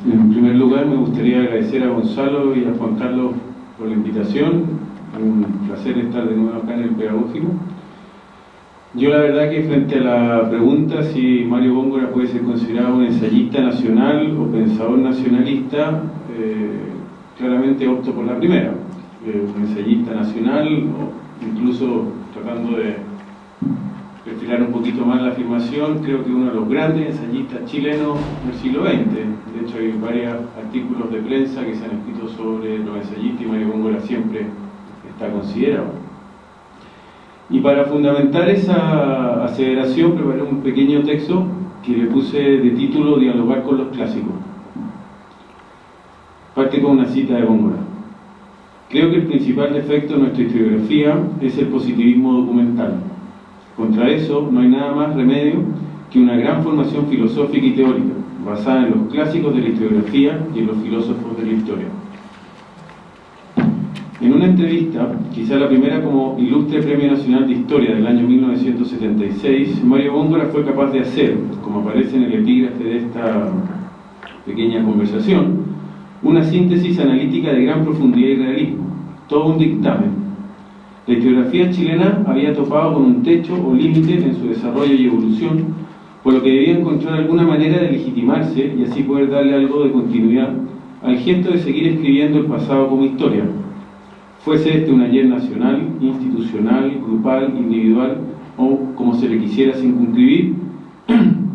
En primer lugar, me gustaría agradecer a Gonzalo y a Juan Carlos por la invitación. Un placer estar de nuevo acá en el Pedagógico. Yo la verdad que frente a la pregunta si Mario Góngora puede ser considerado un ensayista nacional o pensador nacionalista, claramente opto por la primera. Un ensayista nacional, o incluso tratando de perfilar un poquito más la afirmación, creo que uno de los grandes ensayistas chilenos del siglo XX. De hecho, hay varios artículos de prensa que se han escrito sobre los ensayistas y Mario Góngora siempre está considerado. Y para fundamentar esa aseveración preparé un pequeño texto que le puse de título Dialogar con los clásicos. Parte con una cita de Góngora. Creo que el principal defecto de nuestra historiografía es el positivismo documental. Contra eso no hay nada más remedio que una gran formación filosófica y teórica, basada en los clásicos de la historiografía y en los filósofos de la historia. En una entrevista, quizá la primera como ilustre Premio Nacional de Historia del año 1976, Mario Góngora fue capaz de hacer, como aparece en el epígrafe de esta pequeña conversación, una síntesis analítica de gran profundidad y realismo, todo un dictamen. La historiografía chilena había topado con un techo o límite en su desarrollo y evolución, por lo que debía encontrar alguna manera de legitimarse y así poder darle algo de continuidad al gesto de seguir escribiendo el pasado como historia. Fuese este un ayer nacional, institucional, grupal, individual o, como se le quisiera circunscribir,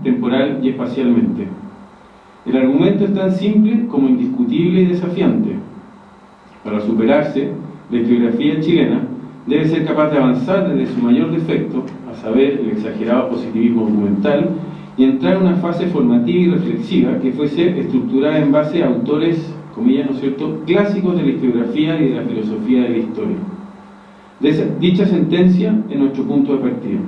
temporal y espacialmente. El argumento es tan simple como indiscutible y desafiante. Para superarse, la historiografía chilena debe ser capaz de avanzar desde su mayor defecto, a saber, el exagerado positivismo documental, y entrar en una fase formativa y reflexiva que fuese estructurada en base a autores, comillas, ¿no es cierto?, clásicos de la historiografía y de la filosofía de la historia. Dicha sentencia es nuestro punto de partida.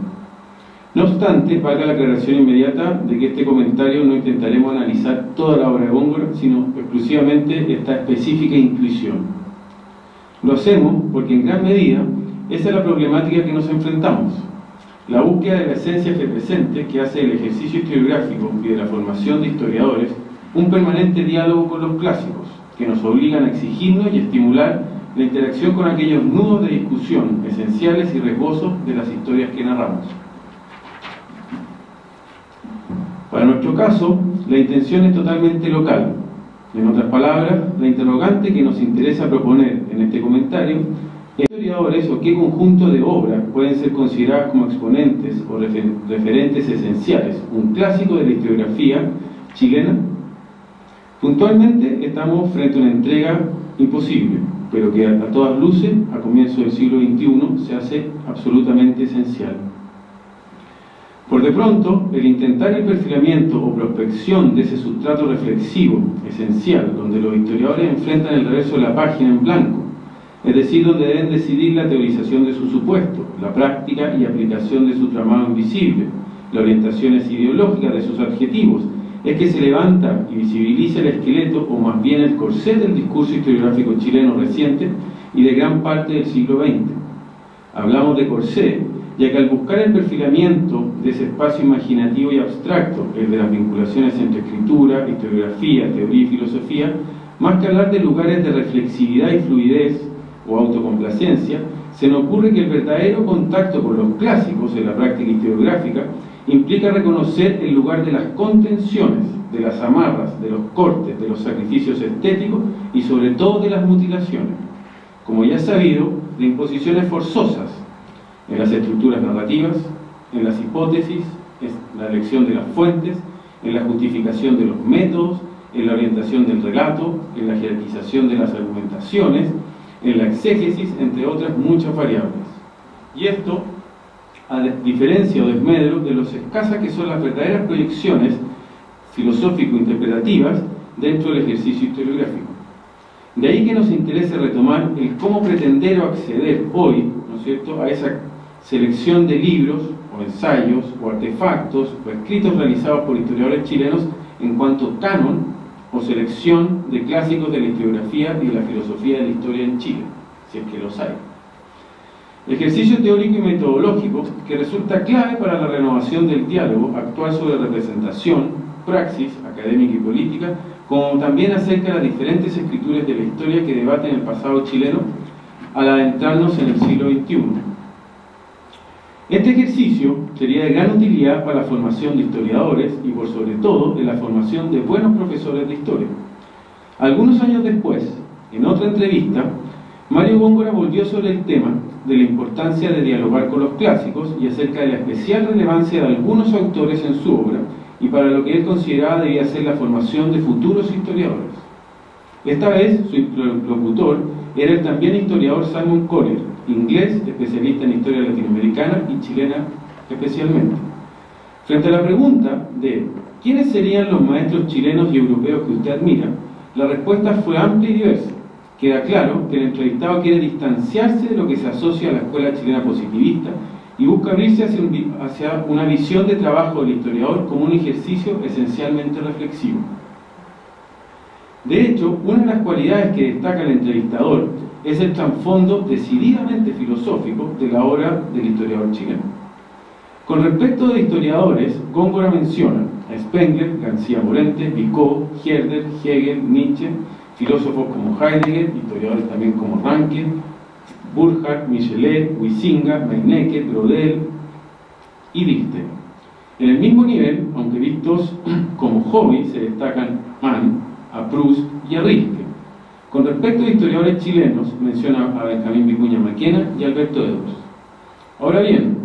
No obstante, valga la aclaración inmediata de que este comentario no intentaremos analizar toda la obra de Góngora, sino exclusivamente esta específica intuición. Lo hacemos porque en gran medida esa es la problemática que nos enfrentamos. La búsqueda de la esencia efervescente que hace el ejercicio historiográfico y de la formación de historiadores un permanente diálogo con los clásicos, que nos obligan a exigirnos y estimular la interacción con aquellos nudos de discusión esenciales y riesgosos de las historias que narramos. Para nuestro caso, la intención es totalmente local. En otras palabras, la interrogante que nos interesa proponer en este comentario es ¿qué historiadores o qué conjunto de obras pueden ser consideradas como exponentes o referentes esenciales, un clásico de la historiografía chilena? Puntualmente estamos frente a una entrega imposible, pero que a todas luces, a comienzos del siglo XXI, se hace absolutamente esencial. Por de pronto, el intentar el perfilamiento o prospección de ese sustrato reflexivo esencial, donde los historiadores enfrentan el reverso de la página en blanco, es decir, donde deben decidir la teorización de su supuesto, la práctica y aplicación de su tramado invisible, las orientaciones ideológicas de sus adjetivos, es que se levanta y visibiliza el esqueleto, o más bien el corsé del discurso historiográfico chileno reciente y de gran parte del siglo XX. Hablamos de corsé, ya que al buscar el perfilamiento de ese espacio imaginativo y abstracto, el de las vinculaciones entre escritura, historiografía, teoría y filosofía, más que hablar de lugares de reflexividad y fluidez o autocomplacencia, se nos ocurre que el verdadero contacto con los clásicos en la práctica historiográfica implica reconocer el lugar de las contenciones, de las amarras, de los cortes, de los sacrificios estéticos y sobre todo de las mutilaciones. Como ya es sabido, de imposiciones forzosas en las estructuras narrativas, en las hipótesis, en la elección de las fuentes, en la justificación de los métodos, en la orientación del relato, en la jerarquización de las argumentaciones, en la exégesis, entre otras muchas variables. Y esto, a diferencia o desmedro de los escasas que son las verdaderas proyecciones filosófico-interpretativas dentro del ejercicio historiográfico. De ahí que nos interese retomar el cómo pretender o acceder hoy, ¿no es cierto?, a esa selección de libros, o ensayos, o artefactos, o escritos realizados por historiadores chilenos en cuanto canon o selección de clásicos de la historiografía y de la filosofía de la historia en Chile, si es que los hay. Ejercicio teórico y metodológico que resulta clave para la renovación del diálogo actual sobre representación, praxis académica y política, como también acerca de las diferentes escrituras de la historia que debaten el pasado chileno al adentrarnos en el siglo XXI. Este ejercicio sería de gran utilidad para la formación de historiadores y por sobre todo en la formación de buenos profesores de historia. Algunos años después, en otra entrevista, Mario Góngora volvió sobre el tema de la importancia de dialogar con los clásicos y acerca de la especial relevancia de algunos autores en su obra y para lo que él consideraba debía ser la formación de futuros historiadores. Esta vez su interlocutor era el también historiador Simon Collier, inglés, especialista en historia latinoamericana y chilena especialmente. Frente a la pregunta de ¿quiénes serían los maestros chilenos y europeos que usted admira?, la respuesta fue amplia y diversa. Queda claro que el entrevistado quiere distanciarse de lo que se asocia a la escuela chilena positivista y busca abrirse hacia una visión de trabajo del historiador como un ejercicio esencialmente reflexivo. De hecho, una de las cualidades que destaca el entrevistador es el trasfondo decididamente filosófico de la obra del historiador chileno. Con respecto de historiadores, Góngora menciona a Spengler, García Morente, Vico, Herder, Hegel, Nietzsche, filósofos como Heidegger, historiadores también como Rankine, Burckhardt, Michelet, Huizinga, Meinecke, Brodel y Dichter. En el mismo nivel, aunque vistos como hobby, se destacan Mann, a Proust y a Rilke. Con respecto a historiadores chilenos, menciona a Benjamín Vicuña Maquena y Alberto Edwards. Ahora bien,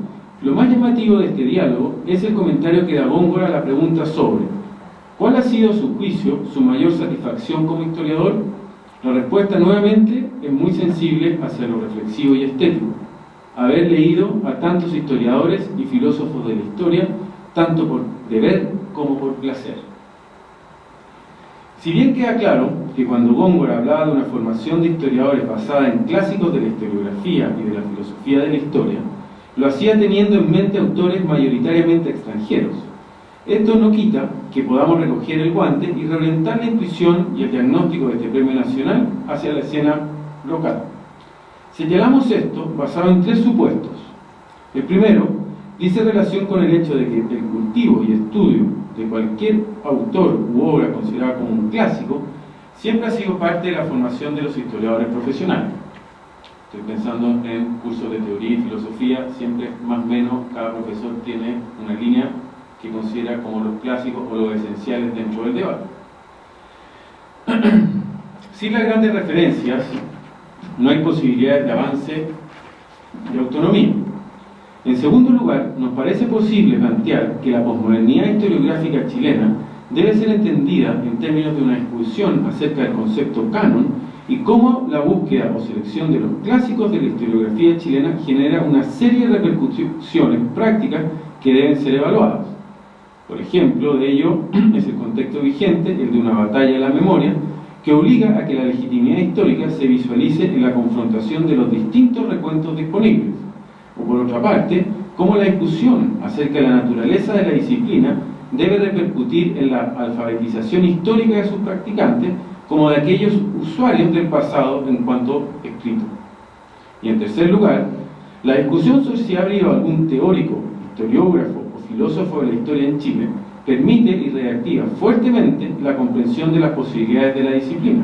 lo más llamativo de este diálogo es el comentario que da Góngora a la pregunta sobre ¿cuál ha sido, a su juicio, su mayor satisfacción como historiador? La respuesta nuevamente es muy sensible hacia lo reflexivo y estético. Haber leído a tantos historiadores y filósofos de la historia, tanto por deber como por placer. Si bien queda claro que cuando Góngora hablaba de una formación de historiadores basada en clásicos de la historiografía y de la filosofía de la historia, lo hacía teniendo en mente autores mayoritariamente extranjeros. Esto no quita que podamos recoger el guante y reorientar la intuición y el diagnóstico de este premio nacional hacia la escena local. Señalamos esto basado en tres supuestos. El primero dice relación con el hecho de que el cultivo y estudio de cualquier autor u obra considerada como un clásico siempre ha sido parte de la formación de los historiadores profesionales. Estoy pensando en cursos de teoría y filosofía, siempre más o menos cada profesor tiene una línea que considera como los clásicos o los esenciales dentro del debate. Sin las grandes referencias, no hay posibilidades de avance y autonomía. En segundo lugar, nos parece posible plantear que la posmodernidad historiográfica chilena debe ser entendida en términos de una discusión acerca del concepto canon y cómo la búsqueda o selección de los clásicos de la historiografía chilena genera una serie de repercusiones prácticas que deben ser evaluadas. Por ejemplo, de ello es el contexto vigente, el de una batalla de la memoria, que obliga a que la legitimidad histórica se visualice en la confrontación de los distintos recuentos disponibles. O por otra parte, cómo la discusión acerca de la naturaleza de la disciplina debe repercutir en la alfabetización histórica de sus practicantes como de aquellos usuarios del pasado en cuanto escrito. Y en tercer lugar, la discusión sobre si ha habido algún teórico, historiógrafo o filósofo de la historia en Chile permite y reactiva fuertemente la comprensión de las posibilidades de la disciplina,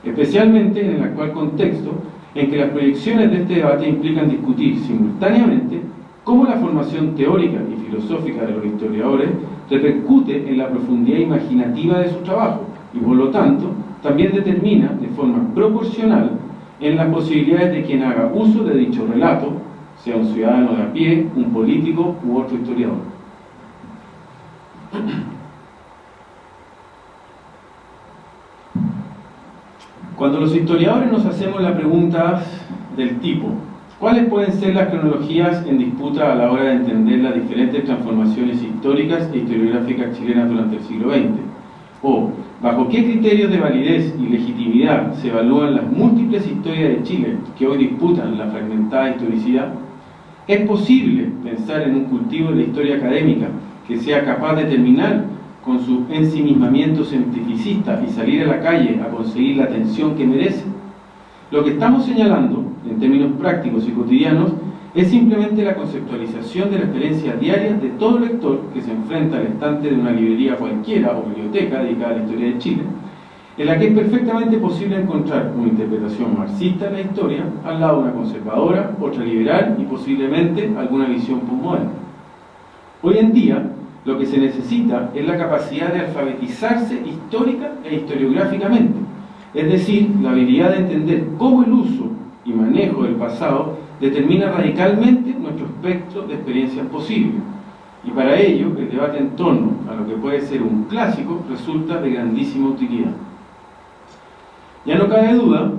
especialmente en el actual contexto en que las proyecciones de este debate implican discutir simultáneamente cómo la formación teórica y filosófica de los historiadores repercute en la profundidad imaginativa de su trabajo y por lo tanto también determina de forma proporcional en las posibilidades de quien haga uso de dicho relato, sea un ciudadano de a pie, un político u otro historiador. Cuando los historiadores nos hacemos la pregunta del tipo ¿cuáles pueden ser las cronologías en disputa a la hora de entender las diferentes transformaciones históricas e historiográficas chilenas durante el siglo XX? O ¿bajo qué criterios de validez y legitimidad se evalúan las múltiples historias de Chile que hoy disputan la fragmentada historicidad? ¿Es posible pensar en un cultivo de la historia académica que sea capaz de terminar con su ensimismamiento cientificista y salir a la calle a conseguir la atención que merece? Lo que estamos señalando, en términos prácticos y cotidianos, es simplemente la conceptualización de la experiencia diaria de todo lector que se enfrenta al estante de una librería cualquiera o biblioteca dedicada a la historia de Chile en la que es perfectamente posible encontrar una interpretación marxista de la historia al lado de una conservadora, otra liberal y posiblemente alguna visión postmoderna. Hoy en día, lo que se necesita es la capacidad de alfabetizarse histórica e historiográficamente, es decir, la habilidad de entender cómo el uso y manejo del pasado determina radicalmente nuestro espectro de experiencias posibles. Y para ello, el debate en torno a lo que puede ser un clásico resulta de grandísima utilidad. Ya no cabe duda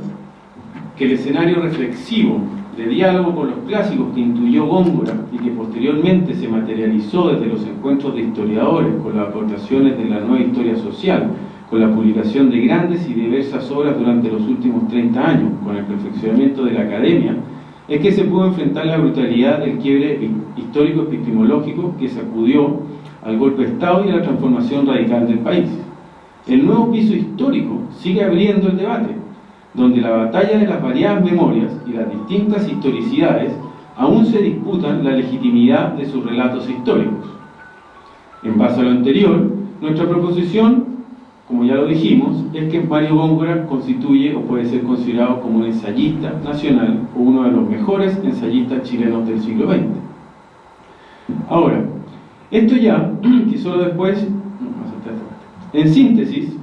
que el escenario reflexivo de diálogo con los clásicos que intuyó Góngora y que posteriormente se materializó desde los encuentros de historiadores con las aportaciones de la nueva historia social, con la publicación de grandes y diversas obras durante los últimos 30 años, con el perfeccionamiento de la academia, es que se pudo enfrentar la brutalidad del quiebre histórico-epistemológico que sacudió al golpe de Estado y a la transformación radical del país. El nuevo piso histórico sigue abriendo el debate, donde la batalla de las variadas memorias y las distintas historicidades aún se disputan la legitimidad de sus relatos históricos. En base a lo anterior, nuestra proposición, como ya lo dijimos, es que Mario Góngora constituye o puede ser considerado como un ensayista nacional o uno de los mejores ensayistas chilenos del siglo XX. Ahora, esto ya, que solo después, en síntesis,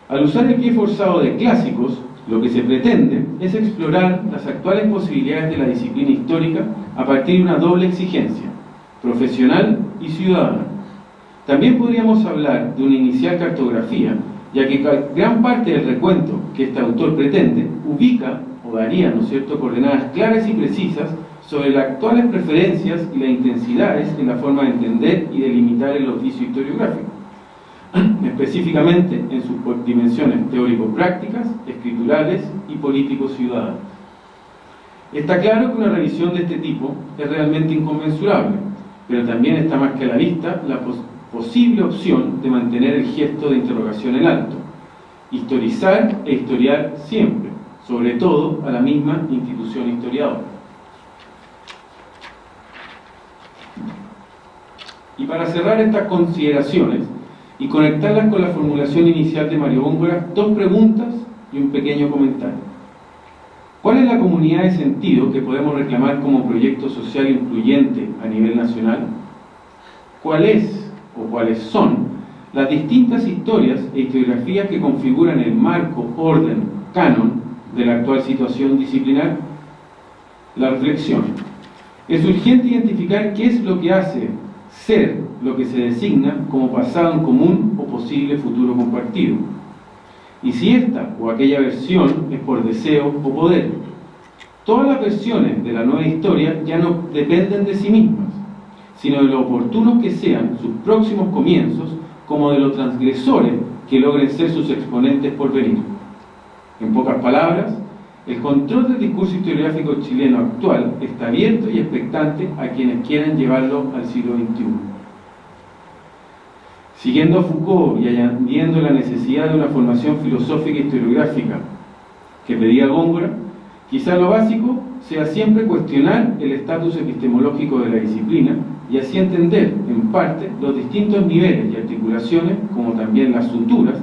al usar el pie forzado de clásicos, lo que se pretende es explorar las actuales posibilidades de la disciplina histórica a partir de una doble exigencia, profesional y ciudadana. También podríamos hablar de una inicial cartografía, ya que gran parte del recuento que este autor pretende ubica o daría, ¿no es cierto?, coordenadas claras y precisas sobre las actuales preferencias y las intensidades en la forma de entender y delimitar el oficio historiográfico, específicamente en sus dimensiones teórico-prácticas, escriturales y político-ciudadanas. Está claro que una revisión de este tipo es realmente inconmensurable, pero también está más que a la vista la posible opción de mantener el gesto de interrogación en alto, historizar e historiar siempre, sobre todo a la misma institución historiadora. Y para cerrar estas consideraciones y conectarlas con la formulación inicial de Mario Góngora, dos preguntas y un pequeño comentario. ¿Cuál es la comunidad de sentido que podemos reclamar como proyecto social incluyente a nivel nacional? ¿Cuál es o cuáles son las distintas historias e historiografías que configuran el marco, orden, canon de la actual situación disciplinar? La reflexión. Es urgente identificar qué es lo que hace ser lo que se designa como pasado en común o posible futuro compartido, y si esta o aquella versión es por deseo o poder. Todas las versiones de la nueva historia ya no dependen de sí mismas, sino de lo oportunos que sean sus próximos comienzos, como de los transgresores que logren ser sus exponentes por venir. En pocas palabras, el control del discurso historiográfico chileno actual está abierto y expectante a quienes quieran llevarlo al siglo XXI. Siguiendo a Foucault y añadiendo la necesidad de una formación filosófica e historiográfica que pedía Góngora, quizá lo básico sea siempre cuestionar el estatus epistemológico de la disciplina y así entender, en parte, los distintos niveles y articulaciones, como también las suturas,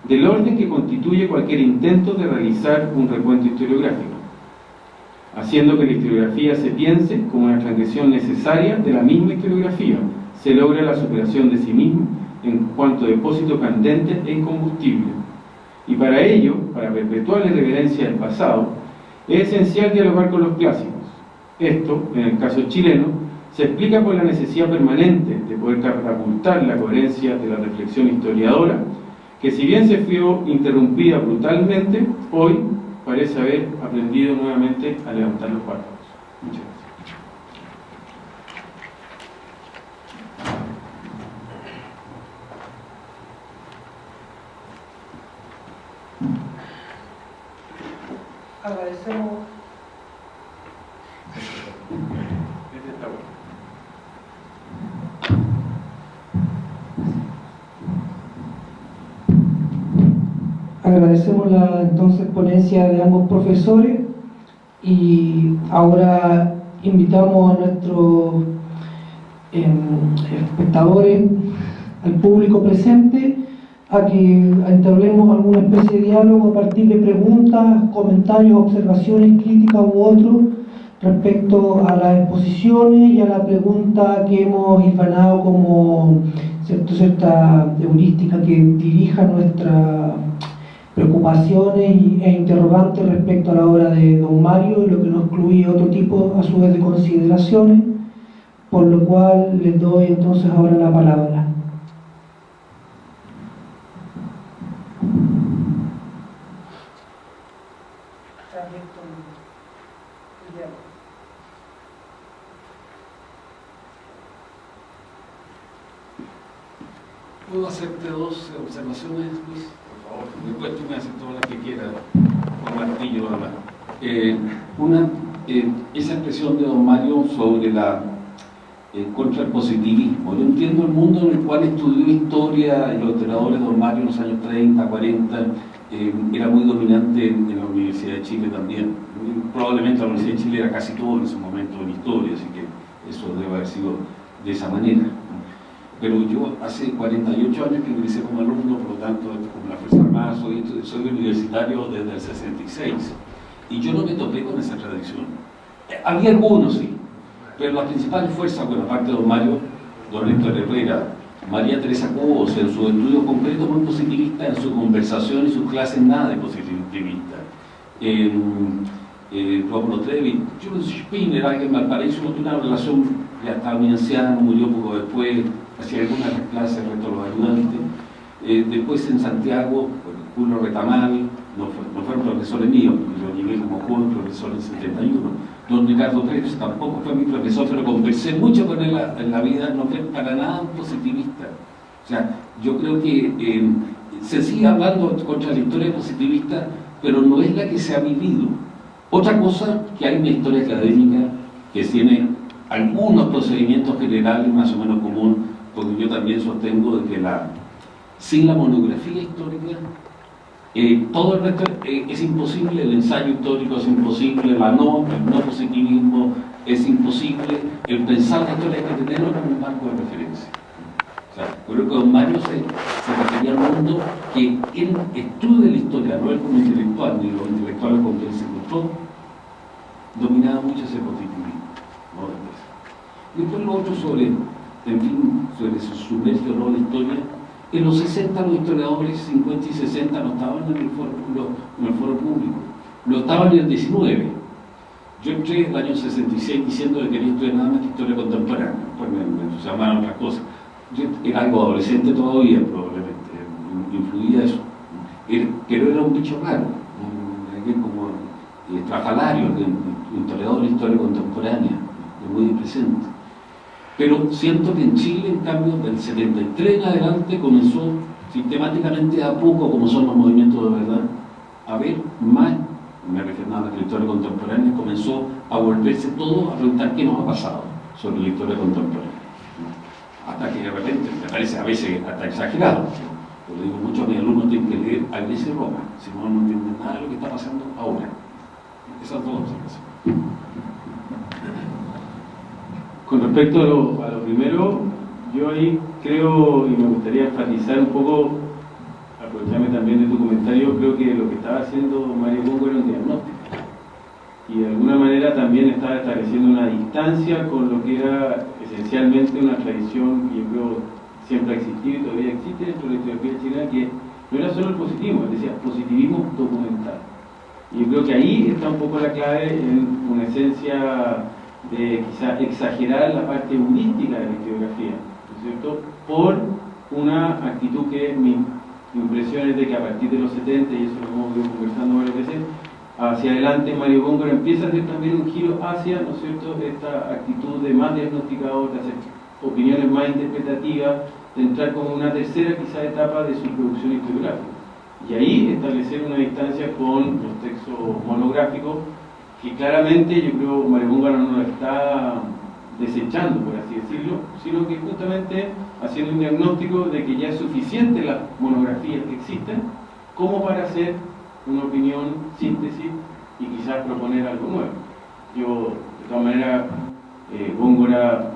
del orden que constituye cualquier intento de realizar un recuento historiográfico, haciendo que la historiografía se piense como una transgresión necesaria de la misma historiografía, se logra la superación de sí misma en cuanto a depósito candente e incombustible. Y para ello, para perpetuar la irreverencia del pasado, es esencial dialogar con los clásicos. Esto, en el caso chileno, se explica por la necesidad permanente de poder catapultar la coherencia de la reflexión historiadora, que si bien se vio interrumpida brutalmente, hoy parece haber aprendido nuevamente a levantar los párpados. Muchas gracias. Agradecemos. Agradecemos la entonces ponencia de ambos profesores y ahora invitamos a nuestros espectadores, al público presente, a que entablemos alguna especie de diálogo a partir de preguntas, comentarios, observaciones, críticas u otros respecto a las exposiciones y a la pregunta que hemos hilvanado como cierta heurística que dirija nuestras preocupaciones e interrogantes respecto a la obra de don Mario, lo que nos incluye otro tipo a su vez de consideraciones, por lo cual les doy entonces ahora la palabra. ¿Puedo hacerte dos observaciones, Luis? Por favor, después tú me haces todas las que quieras, con martillo nada más. Esa expresión de don Mario sobre la contra el positivismo. Yo entiendo el mundo en el cual estudió historia y los historiadores de don Mario en los años 30, 40, era muy dominante en la Universidad de Chile también. Probablemente la Universidad de Chile era casi todo en ese momento en historia, así que eso debe haber sido de esa manera. Pero yo hace 48 años que ingresé como alumno, por lo tanto, como la Fuerza Armada, soy universitario desde el 66. Y yo no me topé con esa tradición. Había algunos, sí, pero las principales fuerzas, bueno, aparte de don Mario, don Héctor Herrera, María Teresa Cobos, en sus estudios concretos muy positivistas, en su conversación y sus clases nada de positivista. Rómulo Trevi, Jules Spinner, alguien en Valparaíso, no tuvo una relación, ya estaba muy anciano, murió poco después, hacía algunas clases respecto a los ayudantes. Después en Santiago, Julio Retamal, no fueron profesores míos, porque yo llegué como joven profesor en 71. Don Ricardo Pérez tampoco fue mi profesor, pero conversé mucho con él en la vida, no fue para nada un positivista. O sea, yo creo que se sigue hablando contra la historia positivista, pero no es la que se ha vivido. Otra cosa, que hay una historia académica que tiene algunos procedimientos generales más o menos común, porque yo también sostengo de que sin la monografía histórica, todo el resto es imposible, el ensayo histórico es imposible, el no positivismo es imposible, el pensar la historia hay que tenerlo como un marco de referencia. O sea, creo que don Mario se refería al mundo que él estudia la historia, no él como intelectual, ni los intelectuales con quien se encontró, dominaba mucho ese positivismo, ¿no? Después lo otro sobre su sumergio, ¿no?, la historia. En los 60 los historiadores, 50 y 60, no estaban en el foro público, no estaban en el 19. Yo entré en el año 66 diciendo que quería estudiar nada más que historia contemporánea, pues me entusiasmaron otras cosas. Yo era algo adolescente todavía, probablemente, influía eso. Pero era un bicho raro, como estrafalario, un historiador de historia contemporánea, muy presente. Pero siento que en Chile, en cambio, del 73 en adelante comenzó sistemáticamente a poco, como son los movimientos de verdad, a ver más, me refiero nada más que la historia contemporánea, comenzó a volverse todo a preguntar qué nos ha pasado sobre la historia contemporánea. Hasta que de repente, me parece a veces hasta exagerado, pero digo, muchos de mis alumnos tienen que leer a Grecia y Roma, si no, no entienden nada de lo que está pasando ahora. Esas dos observaciones. Con respecto a lo primero, yo ahí creo, y me gustaría enfatizar un poco, aprovecharme también de tu comentario, creo que lo que estaba haciendo Mario Góngora era un diagnóstico. Y de alguna manera también estaba estableciendo una distancia con lo que era esencialmente una tradición que yo creo siempre ha existido y todavía existe dentro de la historiografía chilena, que no era solo el positivismo, él decía positivismo documental. Y yo creo que ahí está un poco la clave en una esencia de quizá exagerar la parte humorística de la historiografía, ¿no es cierto?, por una actitud que mi impresión es de que a partir de los 70, y eso lo hemos ido conversando varias veces, hacia adelante Mario Góngora empieza a hacer también un giro hacia, ¿no es cierto?, esta actitud de más diagnosticador, de hacer opiniones más interpretativas, de entrar como una tercera quizá etapa de su producción historiográfica. Y ahí establecer una distancia con los textos monográficos, que claramente yo creo Mario Góngora no lo está desechando, por así decirlo, sino que justamente haciendo un diagnóstico de que ya es suficiente las monografías que existen como para hacer una opinión, síntesis y quizás proponer algo nuevo. Yo, de todas maneras, Góngora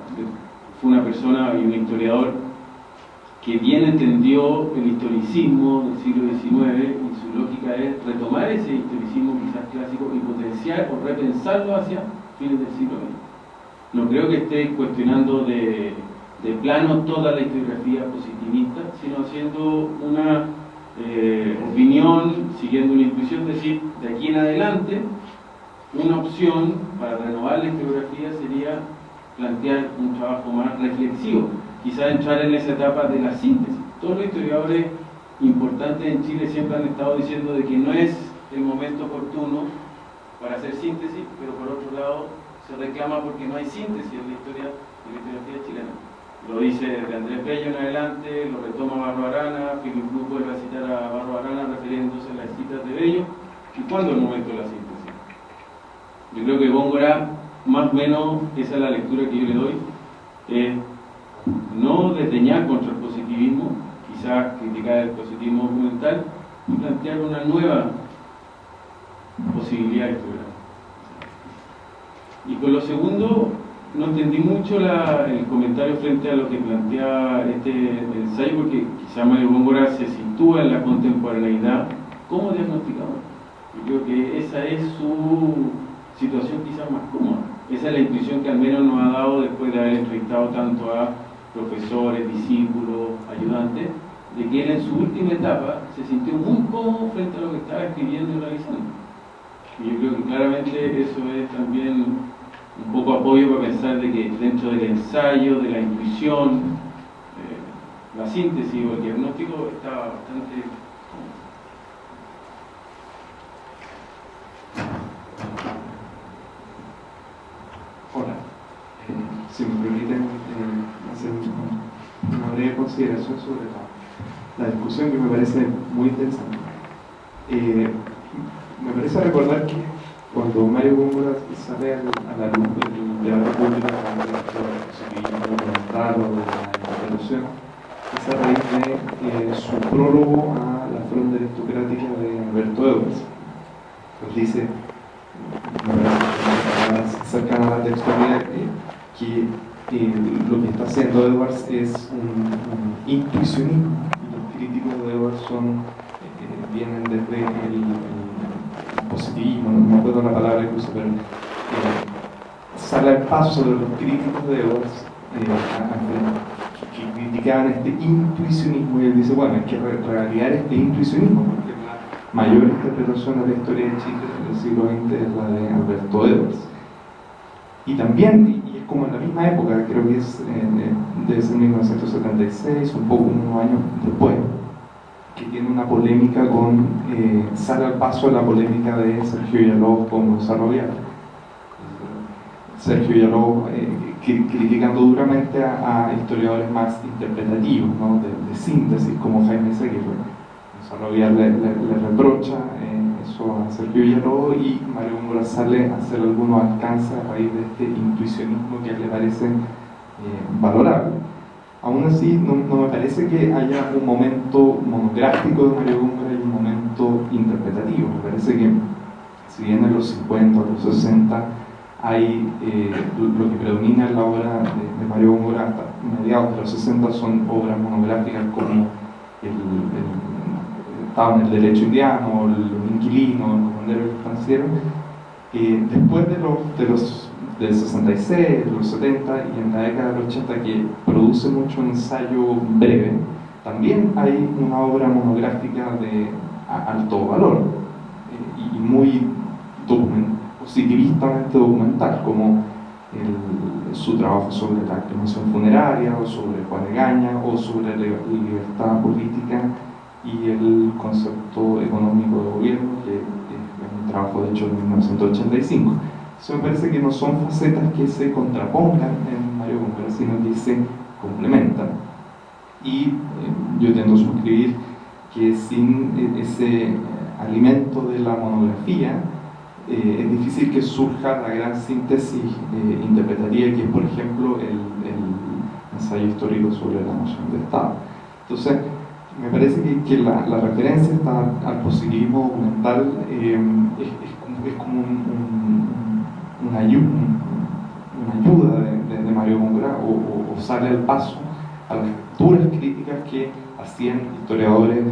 fue una persona y un historiador que bien entendió el historicismo del siglo XIX, y su lógica es retomar ese historicismo quizás clásico y potenciar o repensarlo hacia fines del siglo XX. No creo que esté cuestionando de plano toda la historiografía positivista, sino haciendo una opinión, siguiendo una intuición, decir, de aquí en adelante, una opción para renovar la historiografía sería plantear un trabajo más reflexivo, quizás entrar en esa etapa de la síntesis. Todos los historiadores importantes en Chile siempre han estado diciendo de que no es el momento oportuno para hacer síntesis, pero por otro lado se reclama porque no hay síntesis en la historiografía chilena. Lo dice de Andrés Bello en adelante, lo retoma Barro Arana, Philip Blue vuelve a citar a Barro Arana refiriéndose a las citas de Bello. ¿Y cuándo es el momento de la síntesis? Yo creo que Góngora, más o menos, esa es la lectura que yo le doy, no desdeñar contra el positivismo, quizás criticar el positivismo documental y plantear una nueva posibilidad historiográfica. Y con lo segundo, no entendí mucho el comentario frente a lo que plantea este ensayo, porque quizá Mario Góngora se sitúa en la contemporaneidad como diagnosticador. Yo creo que esa es su situación quizás más cómoda. Esa es la intuición que al menos nos ha dado después de haber entrevistado tanto a profesores, discípulos, ayudantes, de que él en su última etapa se sintió muy cómodo frente a lo que estaba escribiendo y realizando. Y yo creo que claramente eso es también un poco apoyo para pensar de que dentro del ensayo, de la intuición, la síntesis o el diagnóstico está bastante cómodo. Hola, si me permiten hacer una breve consideración sobre la discusión que me parece muy interesante. Me parece recordar que cuando Mario Góngora sale a la luz del debate público documental o de la interpretación, es a raíz de su prólogo a la fronda aristocrática de Alberto Edwards. Pues dice, cercana a la textualidad, que lo que está haciendo Edwards es un intuicionismo, y los críticos de Edwards vienen desde el positivismo, no me acuerdo la palabra que uso, pero sale al paso de los críticos de Edwards que criticaban este intuicionismo, y él dice, bueno, hay que revalidar este intuicionismo, porque la mayor interpretación de la historia de Chile del siglo XX es la de Alberto Edwards. Y también, y es como en la misma época, creo que es desde 1976, un poco unos años después, que tiene una polémica sale al paso la polémica de Sergio Villalobos con Gonzalo Vial. Sergio Villalobos criticando duramente a historiadores más interpretativos, ¿no? de síntesis, como Jaime Seguirre. Gonzalo Vial le reprocha eso a Sergio Villalobos, y Mario Góngora sale a hacer algunos alcances a raíz de este intuicionismo que a él le parece valorable. Aún así, no me parece que haya un momento monográfico de Mario Góngora y un momento interpretativo. Me parece que, si bien en los 50 o los 60 hay lo que predomina en la obra de Mario Góngora hasta mediados de los 60 son obras monográficas como estaba en el derecho indiano, los inquilinos, el comandero estanciero. Después del 66, de los 70 y en la década del 80, que produce mucho ensayo breve, también hay una obra monográfica de alto valor y muy positivistamente documental, como su trabajo sobre la cremación funeraria, o sobre Juan Egaña, o sobre la libertad política y el concepto económico de gobierno, que es un trabajo de hecho en 1985. Eso me parece que no son facetas que se contrapongan en Mario Góngora, sino que se complementan. Y yo tiendo a suscribir que sin ese alimento de la monografía es difícil que surja la gran síntesis interpretativa, que es, por ejemplo, el ensayo histórico sobre la noción de Estado. Entonces, me parece que la referencia al positivismo documental es como una ayuda de Mario Góngora, o sale al paso a las duras críticas que hacían historiadores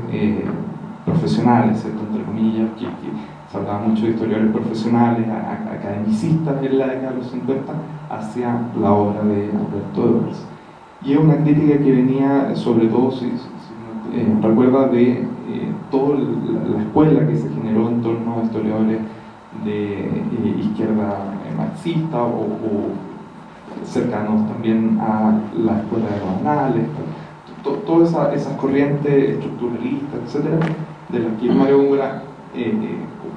profesionales, ¿cierto? Entre comillas, que se hablaba mucho de historiadores profesionales, academicistas en la década de los 50, hacia la obra de Alberto Edwards. Y es una crítica que venía, sobre todo, si recuerda, de toda la escuela que se generó en torno a historiadores de izquierda marxista o cercanos también a la escuela de los anales, todas esas corrientes estructuralistas, etcétera, de las que Mario Góngora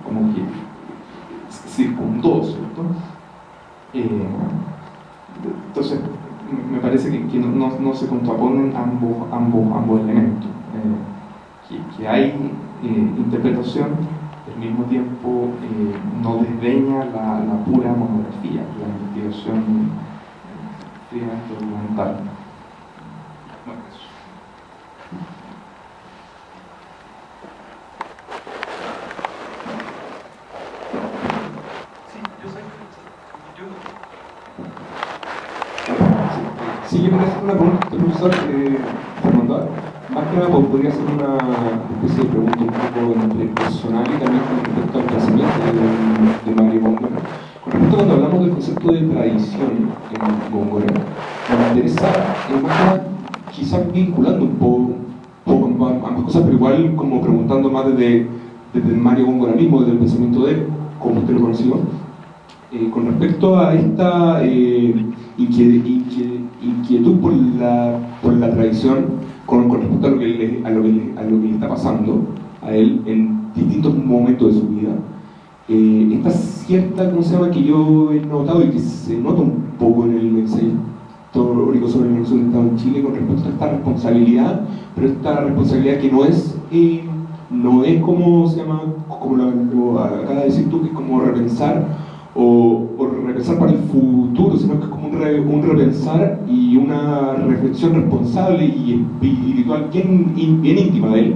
como que circundó, ¿cierto? Entonces, me parece que no se contraponen ambos elementos, que hay interpretación, al mismo tiempo no desdeña la pura monografía, la investigación fríamente documental. Bueno, eso. Sí, yo quería hacer una pregunta al profesor Fernando. Más que nada podría ser una especie de pregunta un poco entre personal y también con respecto al pensamiento de Mario Góngora. Con respecto a cuando hablamos del concepto de tradición en Góngora, me interesa más que nada quizás vinculando un poco ambas cosas, pero igual como preguntando más desde Mario Góngora mismo, desde el pensamiento de él, como usted lo conoció, con respecto a esta inquietud por la tradición con respecto a lo que le está pasando a él en distintos momentos de su vida. Esta cierta, ¿cómo se llama?, que yo he notado y que se nota un poco en el ensayo teórico sobre la Revolución del Estado en Chile con respecto a esta responsabilidad, pero esta responsabilidad que no es como se llama, como lo acaba de decir tú, que es como repensar o repensar para el futuro, sino que es como un repensar y una reflexión responsable y espiritual bien íntima de él,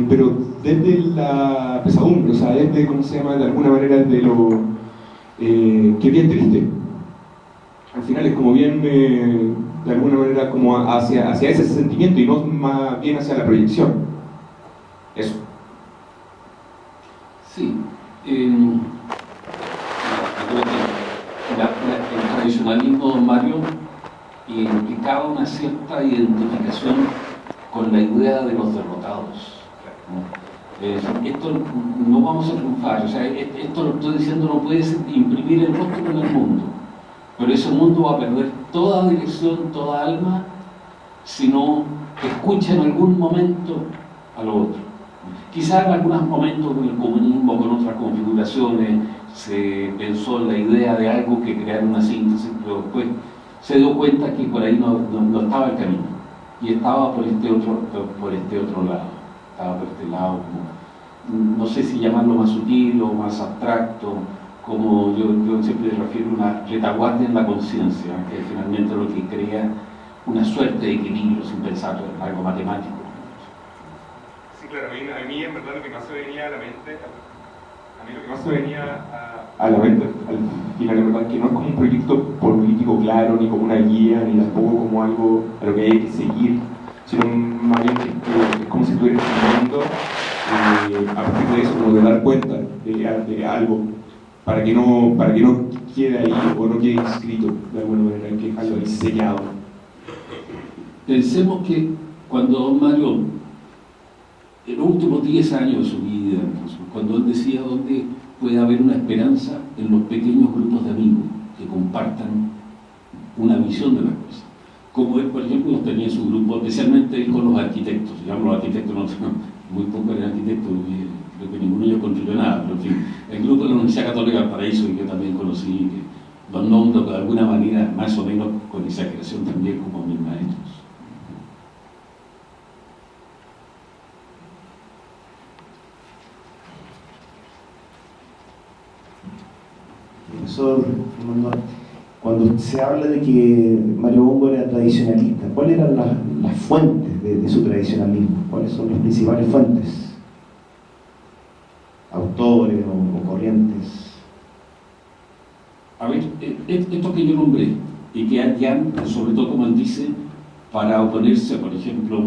pero desde la pesadumbre, o sea, desde, ¿cómo se llama?, de alguna manera desde lo que es bien triste. Al final es como bien, de alguna manera, como hacia ese sentimiento y no más bien hacia la proyección. Eso. Sí. El tradicionalismo, don Mario, implicaba una cierta identificación con la idea de los derrotados, ¿no? Esto no vamos a triunfar, o sea, esto lo estoy diciendo, no puedes imprimir el rostro en el mundo, pero ese mundo va a perder toda dirección, toda alma, si no escucha en algún momento a lo otro. Quizás en algunos momentos con el comunismo, con otras configuraciones, se pensó en la idea de algo que creara una síntesis, pero después se dio cuenta que por ahí no estaba el camino y estaba por este otro lado, estaba por este lado, como, no sé si llamarlo más sutil o más abstracto, como yo siempre refiero a una retaguardia en la conciencia, que finalmente es lo que crea una suerte de equilibrio sin pensar en algo matemático. Sí, claro, a mí en verdad lo que más me venía a la mente, lo que más me venía a la mente al final, en verdad, que no es como un proyecto político claro, ni como una guía, ni tampoco como algo a lo que hay que seguir, sino más bien que es como si estuvieras escribiendo a partir de eso, como de dar cuenta de algo, para que no quede ahí o no quede inscrito de alguna manera, que es algo diseñado. Pensemos que cuando don Mario, en los últimos 10 años de su vida, cuando él decía dónde puede haber una esperanza en los pequeños grupos de amigos que compartan una visión de las cosas, como él, por ejemplo, los tenía en su grupo, especialmente él con los arquitectos. Digamos, los arquitectos muy pocos eran arquitectos, creo que ninguno de ellos construyó nada, pero en fin, el grupo de la Universidad Católica del Paraíso, que yo también conocí, que los nombro de alguna manera, más o menos con exageración también, como mis maestros. Profesor Fernando, cuando se habla de que Mario Góngora era tradicionalista, ¿cuáles eran las fuentes de su tradicionalismo? ¿Cuáles son las principales fuentes? ¿Autores o corrientes? A ver, esto que yo nombré, y que ya, sobre todo como él dice, para oponerse, por ejemplo,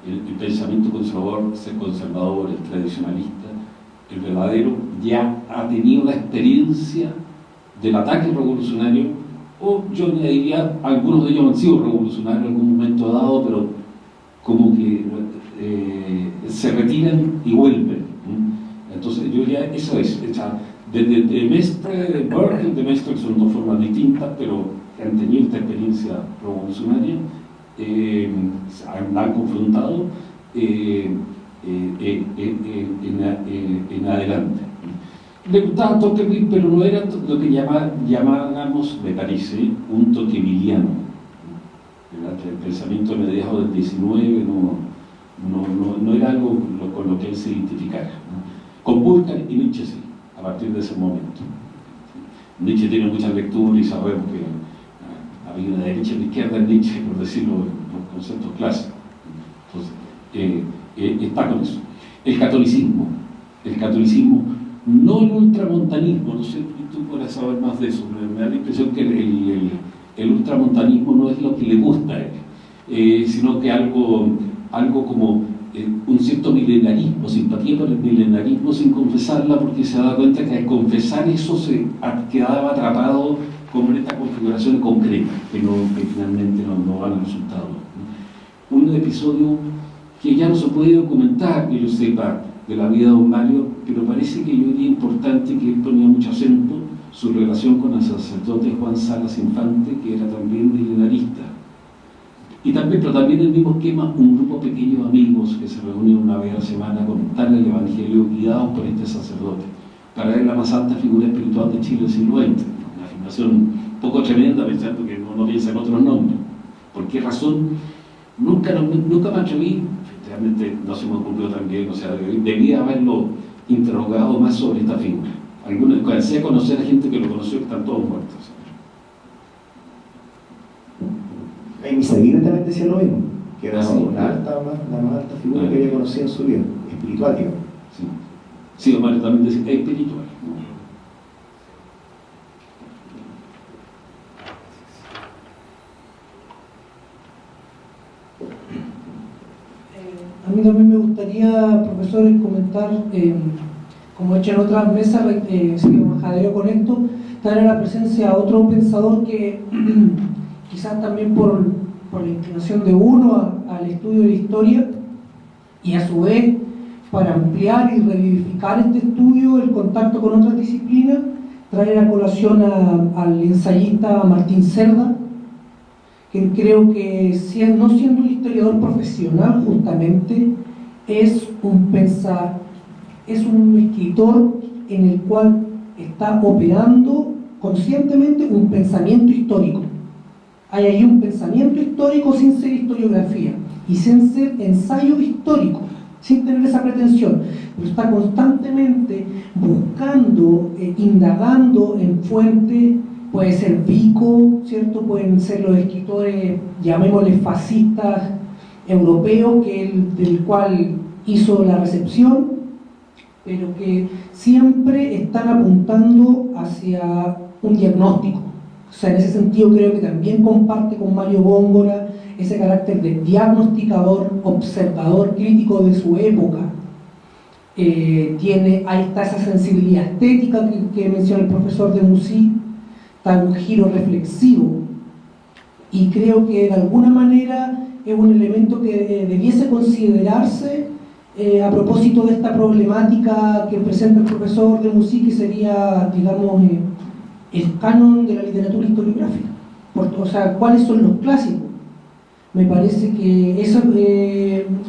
el pensamiento conservador, ser conservador, el tradicionalista, el verdadero, ya ha tenido la experiencia del ataque revolucionario, o yo diría, algunos de ellos han sido revolucionarios en algún momento dado, pero como que se retiran y vuelven. Entonces yo diría, eso es, de Mestre, Burke y de Mestre, que son dos formas distintas, pero que han tenido esta experiencia revolucionaria, han confrontado en adelante. Le gustaba Tocqueville, pero no era lo que llamábamos, me parece, un tocqueviliano. El pensamiento mediados del XIX no era algo con lo que él se identificara, ¿no? Con Burke y Nietzsche sí, a partir de ese momento. Nietzsche tiene muchas lecturas y sabemos que había una derecha y una izquierda en Nietzsche, por decirlo en los conceptos clásicos. Entonces, está con eso. El catolicismo, no el ultramontanismo, no sé, tú podrás saber más de eso, pero me da la impresión que el ultramontanismo no es lo que le gusta a él, sino que algo como un cierto milenarismo, simpatía por el milenarismo sin confesarla, porque se da cuenta que al confesar eso se quedaba atrapado con esta configuración concreta, que finalmente no dan resultados. Un episodio que ya no se puede documentar, que yo sepa, de la vida de don Mario, pero parece que yo diría importante que él ponía mucho acento su relación con el sacerdote Juan Salas Infante, que era también milenarista. Y también, pero también el mismo esquema, un grupo pequeño de amigos que se reunían una vez a la semana a comentar el Evangelio guiados por este sacerdote. Para él la más alta figura espiritual de Chile del siglo XX. Una afirmación un poco tremenda, pensando que no piensa en otros nombres. ¿Por qué razón? Nunca me atreví, efectivamente no se me ocurrió también, o sea, debía haberlo interrogado más sobre esta figura. Alcancé a conocer a gente que lo conoció, que están todos muertos. Misaguirre también decía lo mismo, que era Sí, la más alta figura que había conocido en su vida, espiritual, digamos. Sí, Omar también decía espiritual. A mí también me gustaría, profesores, comentar, como he hecho en otras mesas, majadero con esto, traer a la presencia a otro pensador que quizás también por la inclinación de uno al estudio de la historia, y a su vez para ampliar y revivificar este estudio, el contacto con otras disciplinas, traer a colación al ensayista Martín Cerda, que creo que no siendo un historiador profesional justamente, es un escritor en el cual está operando conscientemente un pensamiento histórico. Hay ahí un pensamiento histórico sin ser historiografía y sin ser ensayo histórico, sin tener esa pretensión, pero está constantemente buscando, indagando en fuentes. Puede ser Vico, ¿cierto? Pueden ser los escritores, llamémosles fascistas europeos, del cual hizo la recepción, pero que siempre están apuntando hacia un diagnóstico. O sea, en ese sentido creo que también comparte con Mario Góngora ese carácter de diagnosticador, observador, crítico de su época. Ahí está esa sensibilidad estética que menciona el profesor de Musí, está un giro reflexivo, y creo que de alguna manera es un elemento que debiese considerarse a propósito de esta problemática que presenta el profesor de Musí, que sería, digamos, el canon de la literatura historiográfica. O sea, ¿cuáles son los clásicos? Me parece que eso,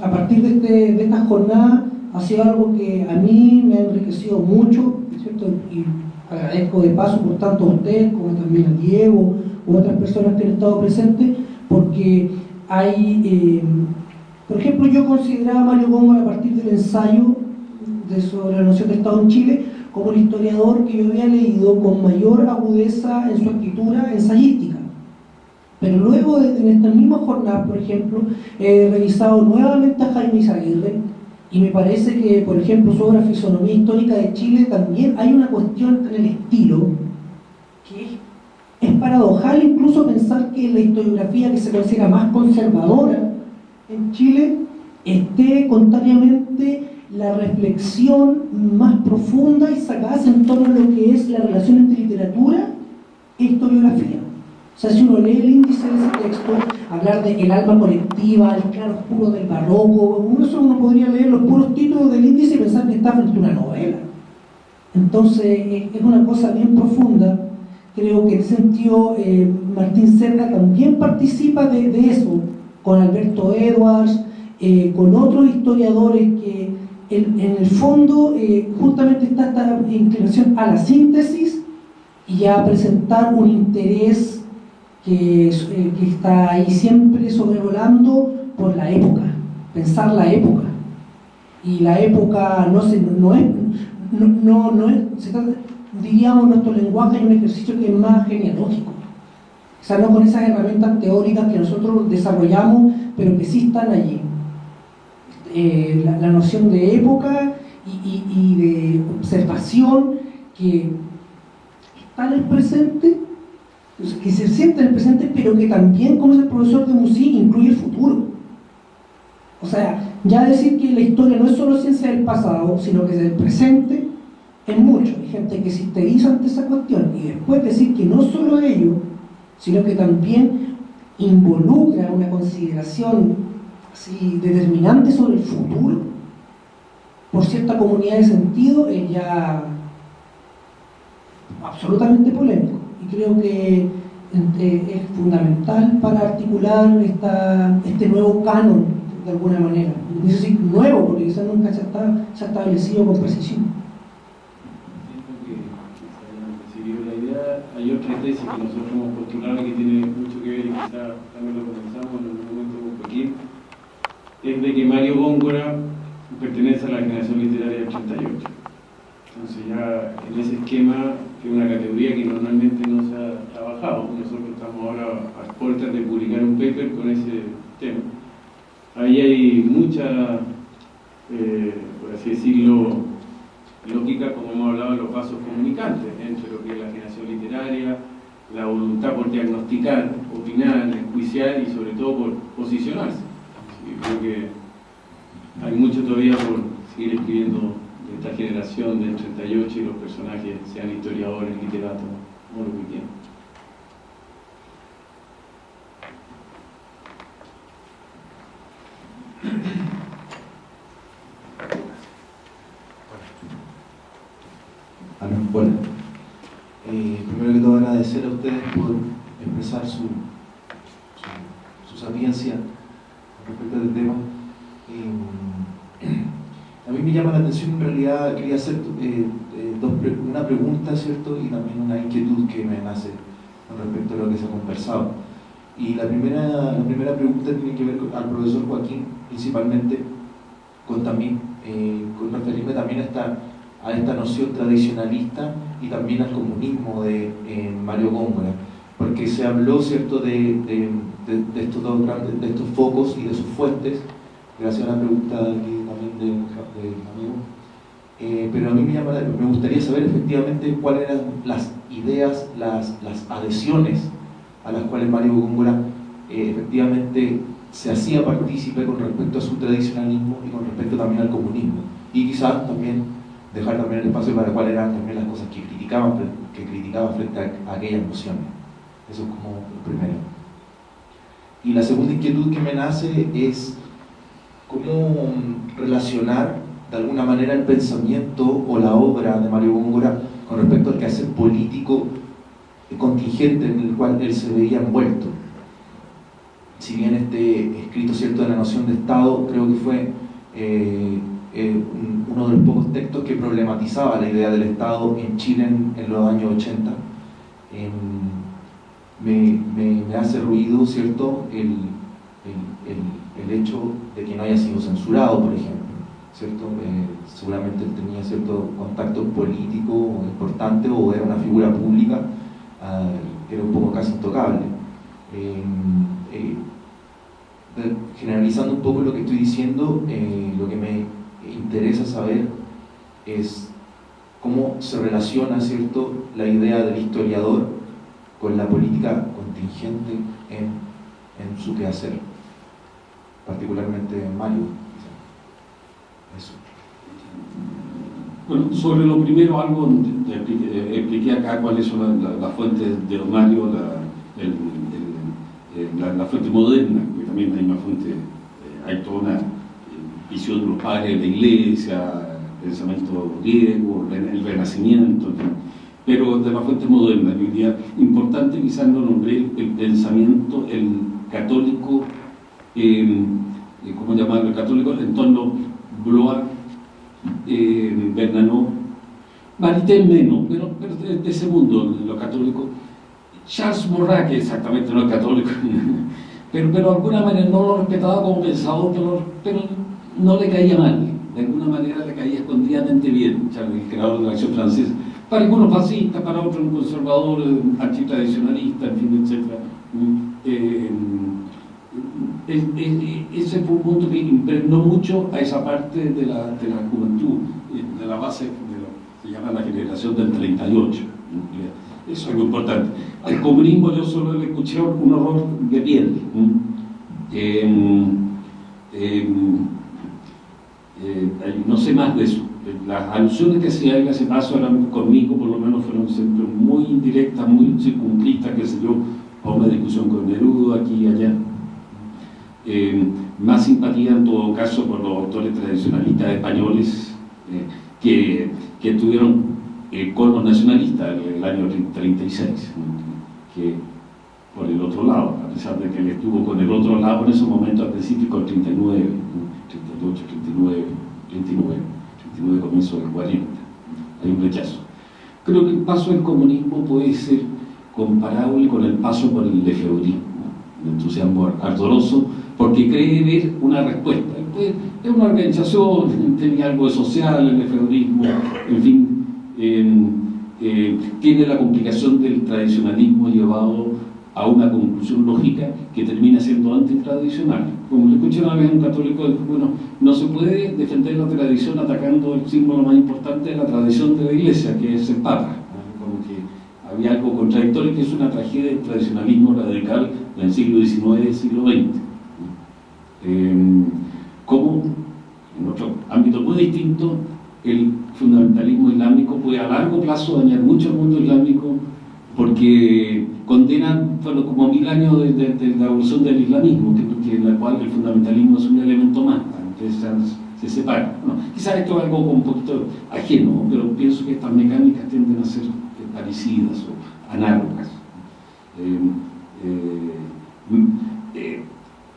a partir de esta jornada, ha sido algo que a mí me ha enriquecido mucho, ¿cierto? Y agradezco de paso, por tanto, a usted, como también a Diego u otras personas que han estado presentes, porque hay, por ejemplo, yo consideraba a Mario Góngora a partir del ensayo sobre la noción de Estado en Chile como el historiador que yo había leído con mayor agudeza en su escritura ensayística. Pero luego, en estas mismas jornadas, por ejemplo, he revisado nuevamente a Jaime Izaguirre, y me parece que, por ejemplo, su obra Fisonomía Histórica de Chile, también hay una cuestión en el estilo que es es paradojal incluso pensar que la historiografía que se considera más conservadora en Chile esté contrariamente la reflexión más profunda y sagaz en torno a lo que es la relación entre literatura e historiografía. O sea, si uno lee el índice de ese texto, hablar de el alma colectiva, el claro oscuro del barroco, uno podría leer los puros títulos del índice y pensar que está frente a una novela. Entonces, es una cosa bien profunda. Creo que en ese sentido Martín Cerda también participa de eso, con Alberto Edwards, con otros historiadores que en el fondo justamente está esta inclinación a la síntesis y a presentar un interés que está ahí siempre sobrevolando por la época, pensar la época. Y la época no es, se trata, diríamos, nuestro lenguaje es un ejercicio que es más genealógico. O sea, no con esas herramientas teóricas que nosotros desarrollamos, pero que sí están allí. La noción de época y de observación que está en el presente, que se siente en el presente, pero que también, como es el profesor de Mussy, incluye el futuro. O sea, ya decir que la historia no es solo ciencia del pasado, sino que es del presente, es mucho. Hay gente que se histeriza ante esa cuestión, y después decir que no solo ello, sino que también involucra una consideración así determinante sobre el futuro por cierta comunidad de sentido, es ya absolutamente polémico, y creo que es fundamental para articular este nuevo canon de alguna manera. No sé si nuevo, porque quizás nunca se ha establecido con precisión. La idea, hay otra tesis que nosotros hemos postulado que tiene mucho que ver, y quizás también lo comenzamos en algún momento con Joaquín, es de que Mario Góngora pertenece a la generación literaria del 38. Entonces ya en ese esquema, que es una categoría que normalmente no se ha trabajado, nosotros estamos ahora a puertas de publicar un paper con ese tema. Ahí hay mucha, por así decirlo, lógica, como hemos hablado, de los vasos comunicantes entre lo que es la generación literaria, la voluntad por diagnosticar, opinar, enjuiciar y sobre todo por posicionarse. Y creo que hay mucho todavía por seguir escribiendo de esta generación del 38 y los personajes sean historiadores, literatos o lo que quieran. Bueno, primero que todo agradecer a ustedes por expresar su sapiencia respecto a este tema. A mí me llama la atención, en realidad quería hacer una pregunta, ¿cierto? Y también una inquietud que me nace con respecto a lo que se ha conversado. Y la primera pregunta tiene que ver al profesor Joaquín, principalmente, con referirme también a esta noción tradicionalista y también al comunismo de Mario Góngora, porque se habló, ¿cierto?, de estos dos grandes, de estos focos y de sus fuentes, gracias a la pregunta aquí también del amigo. Pero a mí me gustaría saber efectivamente cuáles eran las ideas, las adhesiones a las cuales Mario Góngora efectivamente se hacía partícipe con respecto a su tradicionalismo y con respecto también al comunismo, y quizás también dejar también el espacio para cuáles eran también las cosas que criticaba frente a aquellas nociones. Eso es como lo primero. Y la segunda inquietud que me nace es cómo relacionar de alguna manera el pensamiento o la obra de Mario Góngora con respecto al quehacer político contingente en el cual él se veía envuelto. Si bien este escrito, ¿cierto?, de la noción de Estado, creo que fue uno de los pocos textos que problematizaba la idea del Estado en Chile en los años 80. Me hace ruido, ¿cierto?, el hecho de que no haya sido censurado, por ejemplo, ¿cierto? Seguramente él tenía cierto contacto político importante, o era una figura pública que era un poco casi intocable. Generalizando un poco lo que estoy diciendo, lo que me interesa saber es cómo se relaciona, ¿cierto?, la idea del historiador con la política contingente en su quehacer, particularmente Mario. Eso. Bueno, sobre lo primero algo, expliqué acá cuáles son las fuentes de don Mario, la fuente moderna, porque también hay una fuente, hay toda una visión de los padres de la Iglesia, el pensamiento griego, el Renacimiento, en fin. Pero de la fuente moderna, yo diría, importante quizás no nombré el pensamiento, el católico, ¿cómo llamarlo? El católico en torno Blois, Bernanos, Maritain menos, pero de ese mundo, lo católico. Charles Maurras, que exactamente no es católico, pero de alguna manera no lo respetaba como pensador, pero no le caía mal, de alguna manera le caía escondidamente bien, Charles, el creador de la acción francesa. Para algunos fascistas, para otros un conservador, antitradicionalista, en fin, etc. Ese fue un punto que impregnó mucho a esa parte de la juventud, de la base de lo que se llama la generación del 38. Eso es algo importante. Al comunismo yo solo le escuché un horror de piel. No sé más de eso. Las alusiones que hacía en ese paso eran conmigo, por lo menos fueron siempre muy indirectas, muy circunscritas, qué sé yo, a una discusión con Neruda aquí y allá. Más simpatía en todo caso por los autores tradicionalistas españoles que tuvieron con los nacionalistas en el año 36, que por el otro lado, a pesar de que él estuvo con el otro lado en ese momento específico, el 39, 38, 39, 39, comienzo del 40, hay un rechazo. Creo que el paso del comunismo puede ser comparable con el paso por el lefebvrismo, el entusiasmo ardoroso, porque cree ver una respuesta. Es una organización, tenía algo de social, el lefebvrismo, en fin, tiene la complicación del tradicionalismo llevado a una conclusión lógica que termina siendo antitradicional. Como le escuché una vez a un católico, bueno, no se puede defender la tradición atacando el símbolo más importante de la tradición de la Iglesia, que es el Papa. Como que había algo contradictorio, que es una tragedia del tradicionalismo radical del siglo XIX y siglo XX. Como en otro ámbito muy distinto, el fundamentalismo islámico puede a largo plazo dañar mucho al mundo islámico, porque condenan como 1000 años de la evolución del islamismo, en la cual el fundamentalismo es un elemento más, entonces se separa. Bueno, quizás esto es algo un poquito ajeno, pero pienso que estas mecánicas tienden a ser parecidas o análogas.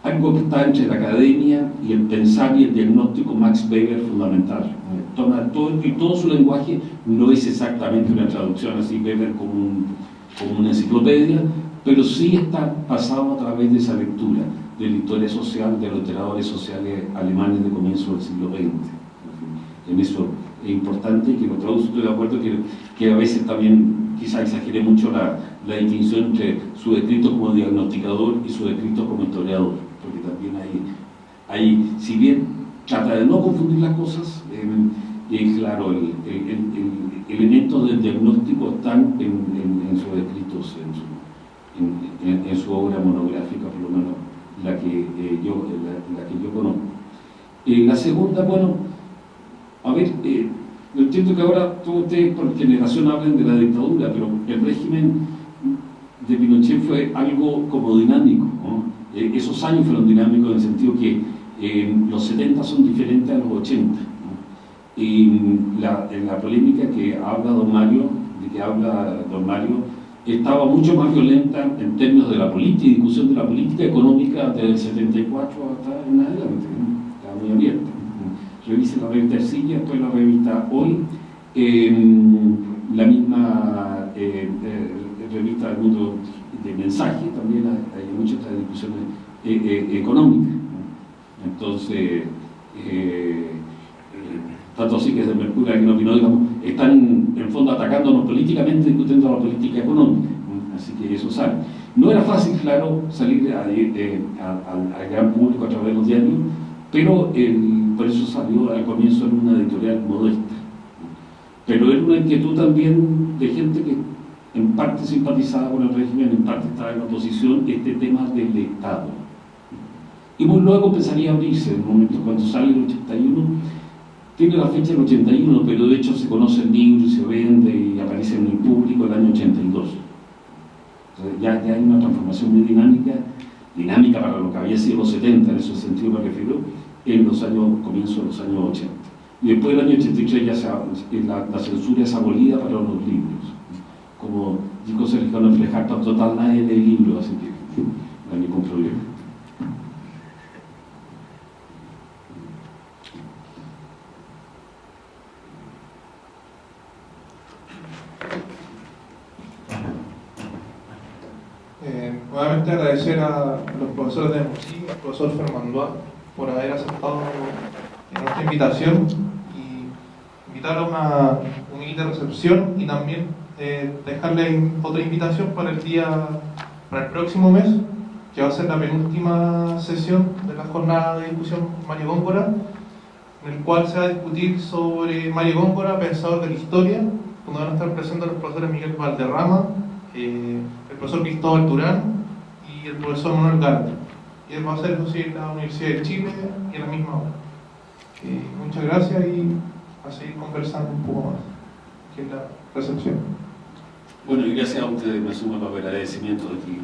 Algo que está entre la academia y el pensar y el diagnóstico, Max Weber, fundamental. Todo su lenguaje no es exactamente una traducción así, Weber como una enciclopedia, pero sí está pasado a través de esa lectura de la historia social, de los literadores sociales alemanes de comienzo del siglo XX. En eso es importante que lo traduzca. Estoy de acuerdo que a veces también quizá exagere mucho la distinción entre su escrito como diagnosticador y su escrito como historiador, porque también hay, si bien trata de no confundir las cosas, claro, elementos del diagnóstico están en sus escritos, en su obra monográfica, por lo menos la que yo conozco. La segunda, bueno, a ver, yo entiendo que ahora todos ustedes por generación hablan de la dictadura, pero el régimen de Pinochet fue algo como dinámico, ¿no? Esos años fueron dinámicos en el sentido que los 70 son diferentes a los 80, ¿no? Y en la polémica que habla don Mario, estaba mucho más violenta en términos de la política y discusión de la política económica desde el 74 hasta en adelante, ¿no? Estaba muy abierta. Revise la revista Ercilla, después la revista Hoy, la misma revista del mundo de mensaje, también hay muchas discusiones económicas, ¿no? Entonces, tanto así que es de Mercurio que no opinó, digamos, están en fondo atacándonos políticamente, discutiendo la política económica, ¿no? Así que eso sale. No era fácil, claro, salir al gran público a través de los diarios, pero por eso salió al comienzo en una editorial modesta. Pero era una inquietud también de gente que en parte simpatizaba con el régimen, en parte estaba en oposición, este tema del Estado. Y muy luego empezaría a abrirse, en el momento cuando sale el 81, tiene la fecha del 81, pero de hecho se conoce el libro y se vende y aparece en el público el año 82. Entonces ya hay una transformación muy dinámica para lo que había sido los 70, en ese sentido me refiero, en los años, comienzo de los años 80. Y después del año 83 ya la censura es abolida para los libros. Como dijo Sergio Reflejar, total nadie lee libros, así que no hay ningún problema. Nuevamente agradecer a los profesores de MUSI, al profesor Fermandoa, por haber aceptado nuestra invitación y invitarlo a una humilde recepción y también dejarle otra invitación para el próximo mes, que va a ser la penúltima sesión de la jornada de discusión Mario Góngora, en el cual se va a discutir sobre Mario Góngora, pensador de la historia, donde van a estar presentes los profesores Miguel Valderrama, el profesor Cristóbal Durán y el profesor Manuel Garza. Y él va a hacer eso sí en la Universidad de Chile y a la misma hora. Muchas gracias y a seguir conversando un poco más, que es la recepción. Bueno, y gracias a ustedes, me sumo al agradecimiento de aquí.